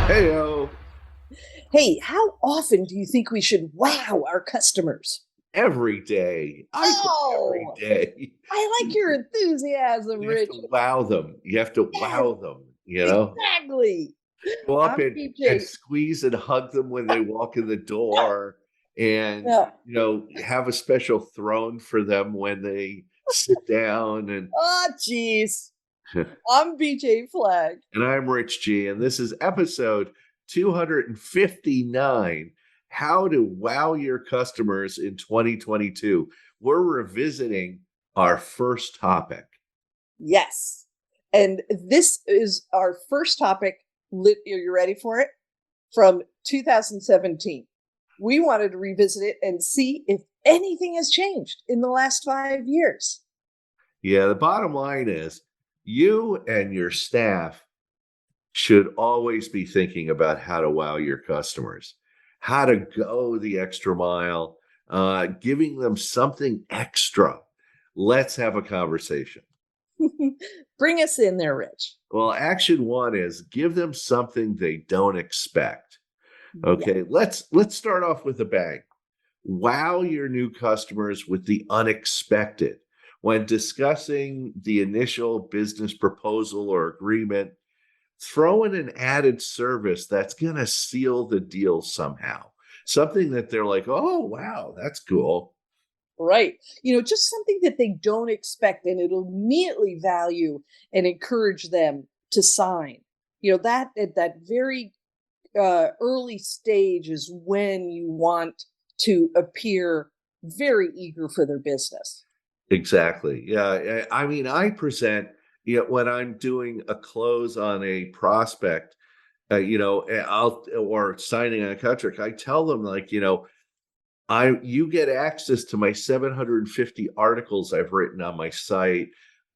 Heyo, Hey, how often do you think we should wow our customers? every day. I think every Oh, day. I like your enthusiasm, You have Rich. to wow them. You have to Yes, wow them, you know? exactly. Go up I'm and BJ. squeeze and hug them when they walk in the door and, Yeah. have a special throne for them when they sit down Oh, jeez. I'm BJ Flag. and I'm Rich G, and this is episode 259, How to Wow Your Customers in 2022. We're revisiting our first topic. Yes. And this is our first topic. Are you ready for it? From 2017. We wanted to revisit it and see if anything has changed in the last 5 years. Yeah, the bottom line is you and your staff should always be thinking about how to wow your customers, how to go the extra mile, giving them something extra. Let's have a conversation. Bring us in there, Rich. Well, action one is give them something they don't expect. Yeah. Okay, let's start off with a bang. Wow your new customers with the unexpected. When discussing the initial business proposal or agreement, throw in an added service that's going to seal the deal somehow. Something that they're like, "Oh, wow, that's cool." Right. Just something that they don't expect and it'll immediately value and encourage them to sign. That at that very early stage is when you want to appear very eager for their business. Exactly. Yeah. I mean, I present, when I'm doing a close on a prospect, I'll or signing a contract, I tell them like, you get access to my 750 articles I've written on my site.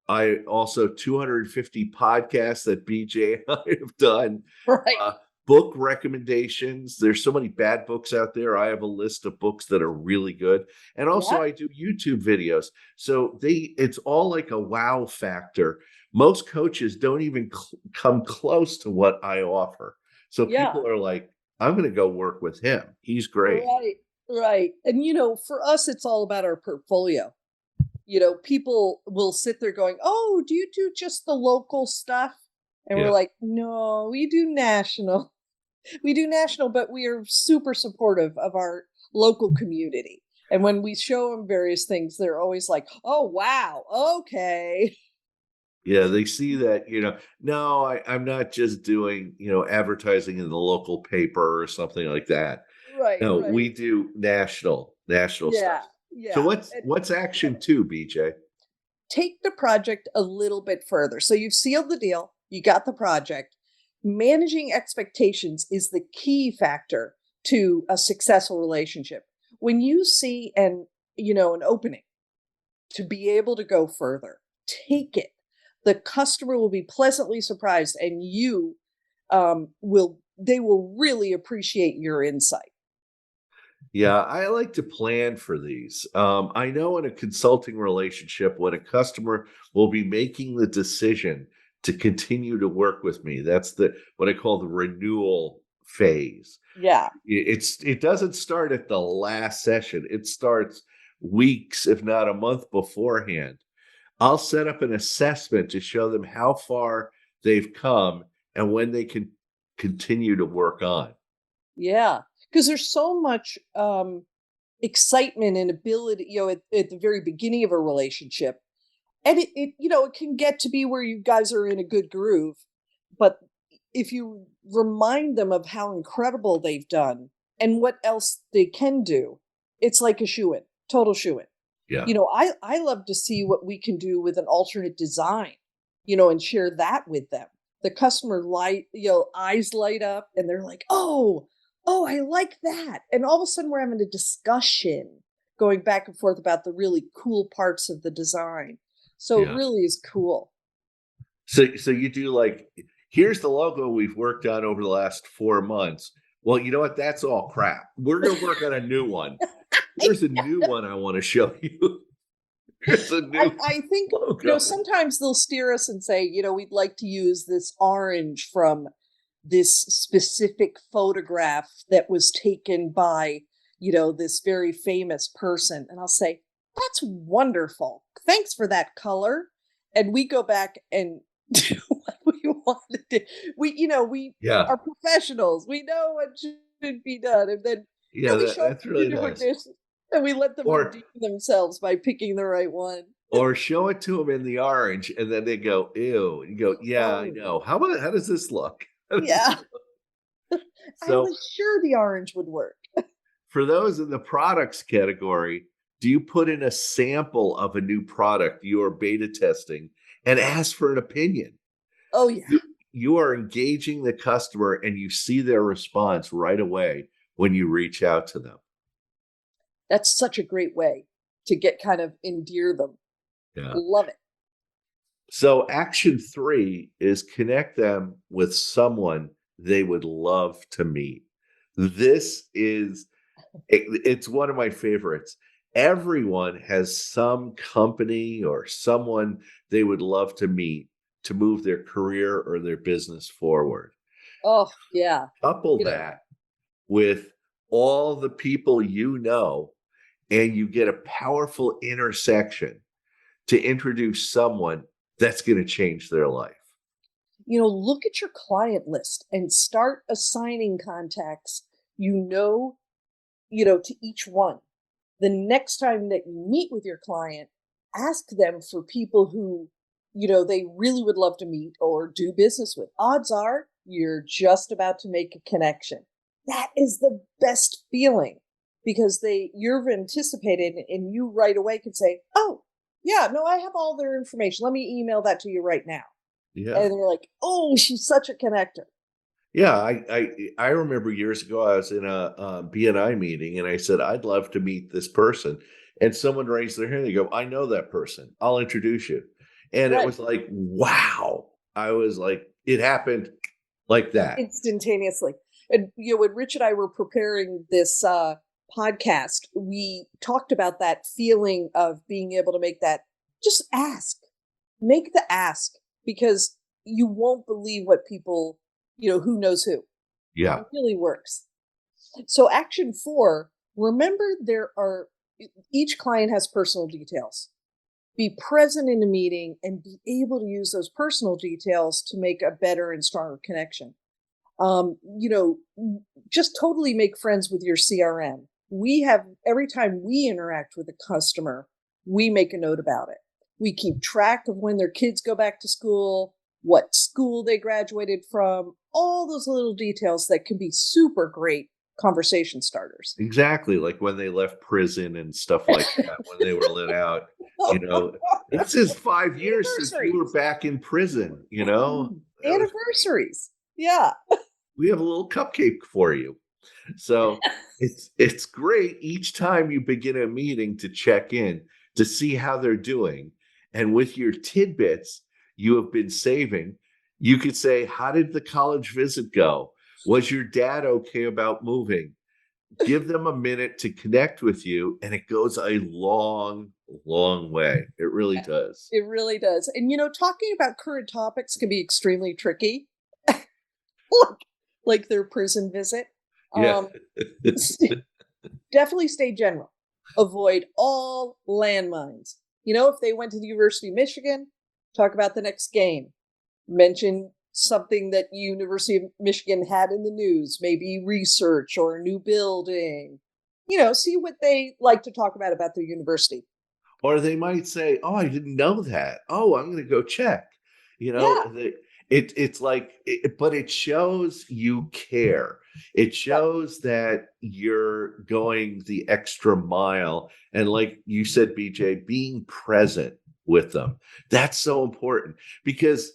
I also 250 podcasts that BJ and I have done. Right. Uh, Book recommendations. There's so many bad books out there. I have a list of books that are really good, and also Yeah. I do YouTube videos. So it's all like a wow factor. Most coaches don't even come close to what I offer. So Yeah. people are like, "I'm going to go work with him. He's great." Right. Right. And for us, it's all about our portfolio. People will sit there going, "Oh, do you do just the local stuff?" And we're Yeah. like, "No, we do national." We do national, but we are super supportive of our local community. And when we show them various things, they're always like, "Oh, wow. Okay." Yeah, they see that, no, I'm not just doing, advertising in the local paper or something like that. Right, No, right. we do national Yeah, stuff. So yeah. what's action two, BJ? Take the project a little bit further. So you've sealed the deal, you got the project. Managing expectations is the key factor to a successful relationship. When you see an opening to be able to go further, take it. The customer will be pleasantly surprised and you will they will really appreciate your insight. Yeah, I like to plan for these. I know in a consulting relationship, when a customer will be making the decision to continue to work with me, that's the what I call the renewal phase. Yeah. It doesn't start at the last session. It starts weeks, if not a month beforehand. I'll set up an assessment to show them how far they've come and when they can continue to work on. Yeah, because there's so much excitement and ability, at the very beginning of a relationship. And it can get to be where you guys are in a good groove. But if you remind them of how incredible they've done and what else they can do, it's like a shoe in, total shoe in. Yeah. I love to see what we can do with an alternate design, and share that with them. The customer eyes light up and they're like, oh, I like that. And all of a sudden we're having a discussion going back and forth about the really cool parts of the design. So it Yeah. really is cool. So you do like, here's the logo we've worked on over the last 4 months. Well, you know what? That's all crap. We're gonna work on a new one. Here's a new one I want to show you. Here's a I, new I think, logo. sometimes they'll steer us and say, we'd like to use this orange from, this specific photograph that was taken by, this very famous person. And I'll say, that's wonderful. Thanks for that color. And we go back and do what we want to do. We Yeah. are professionals. We know what should be done. And then Yeah, we show up that's to the really new nice. edition and we let them Or redeem themselves by picking the right one. or show it to them in the orange, and then they go, "Ew." You go, "Yeah, I Oh, know. How does this look?" How does this yeah. look? I So, was sure the orange would work. for those in the products category, do you put in a sample of a new product you are beta testing and ask for an opinion? Oh, yeah. You you are engaging the customer, and you see their response right away when you reach out to them. That's such a great way to get kind of endear them. Yeah. Love it. So action 3 is connect them with someone they would love to meet. This is it's one of my favorites. Everyone has some company or someone they would love to meet to move their career or their business forward. Oh, yeah. Couple You know, that with all the people you know, and you get a powerful intersection to introduce someone that's going to change their life. look at your client list and start assigning contacts, to each one. The next time that you meet with your client, ask them for people who, they really would love to meet or do business with. Odds are you're just about to make a connection. That is the best feeling because you've anticipated and you right away can say, "Oh, yeah, no, I have all their information. Let me email that to you right now." Yeah. And they're like, "Oh, she's such a connector." Yeah, I remember years ago, I was in a BNI meeting, and I said, "I'd love to meet this person." And someone raised their hand, they go, "I know that person. I'll introduce you." And it Right. was like, wow. I was like, it happened like that. Instantaneously. And when Rich and I were preparing this podcast, we talked about that feeling of being able to make that just ask. Make the ask because you won't believe what people, who knows who. Yeah, It really works. So action 4, remember each client has personal details. Be present in a meeting and be able to use those personal details to make a better and stronger connection. Just totally make friends with your CRM. Every time we interact with a customer, we make a note about it. We keep track of when their kids go back to school, what school they graduated from, all those little details that can be super great conversation starters. exactly. Like when they left prison and stuff like that, when they were let out, you know, this is 5 years since you were Anniversaries. back in prison, you know? That was great. Anniversaries. Yeah. We have a little cupcake for you. So it's great each time you begin a meeting to check in to see how they're doing. And with your tidbits you have been saving, you could say, "How did the college visit go? Was your dad okay about moving?" Give them a minute to connect with you, and it goes a long, long way. It really does. It really does. And talking about current topics can be extremely tricky. like, like their prison visit. Yeah. Um, definitely stay general. Avoid all landmines. If they went to the University of Michigan, talk about the next game. Mention something that University of Michigan had in the news, maybe research or a new building. See what they like to talk about their university. Or they might say, "Oh, I didn't know that. Oh, I'm gonna go check." You know, Yeah, it's like but it shows you care. It right. shows that you're going the extra mile, and like you said, BJ, being present with them. That's so important because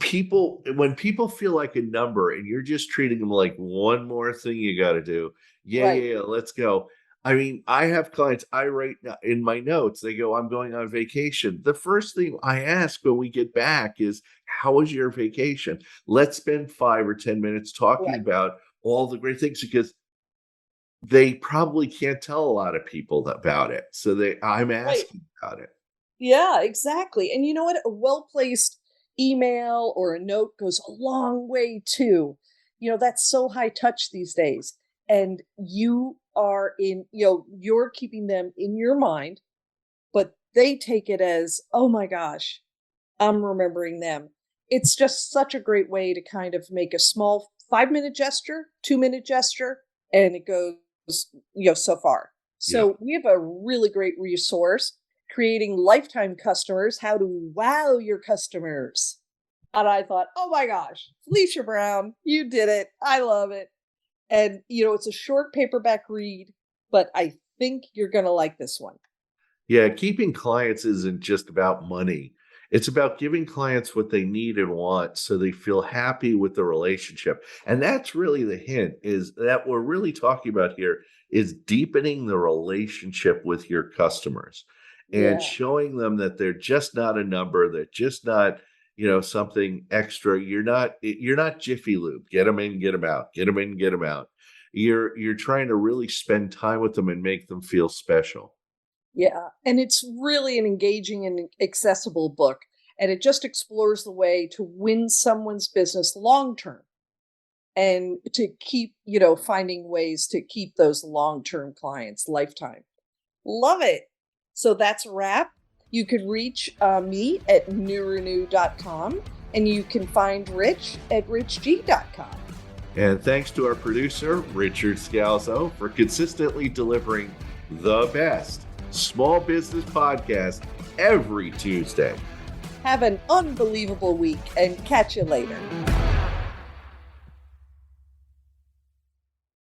people when people feel like a number and you're just treating them like one more thing you got to do, yeah, Right. yeah, yeah, let's go. I mean, I have clients, I write in my notes, they go, "I'm going on vacation." The first thing I ask when we get back is, "How was your vacation? Let's spend 5 or 10 minutes talking Right. about all the great things," because they probably can't tell a lot of people about it, so I'm Right. asking about it. Yeah, exactly. And you know what? A well placed email or a note goes a long way too. That's so high touch these days. And you are you're keeping them in your mind, but they take it as, oh my gosh, I'm remembering them. It's just such a great way to kind of make a small 5-minute gesture, 2-minute gesture, and it goes, so far. Yeah. So we have a really great resource, creating lifetime customers, how to wow your customers. And I thought, oh my gosh, Felicia Brown, you did it. I love it. And, it's a short paperback read, but I think you're going to like this one. Yeah, keeping clients isn't just about money. It's about giving clients what they need and want so they feel happy with the relationship. And that's really the hint, is that we're really talking about here is deepening the relationship with your customers and Yeah. showing them that they're just not a number, they're just not, something extra. You're not Jiffy Lube. Get them in, get them out. Get them in, get them out. You're trying to really spend time with them and make them feel special. Yeah, and it's really an engaging and accessible book, and it just explores the way to win someone's business long term and to keep, finding ways to keep those long-term clients lifetime. Love it. So that's a wrap. You could reach me at newrenew.com, and you can find Rich at richg.com. And thanks to our producer, Richard Scalzo, for consistently delivering the best small business podcast every Tuesday. Have an unbelievable week and catch you later.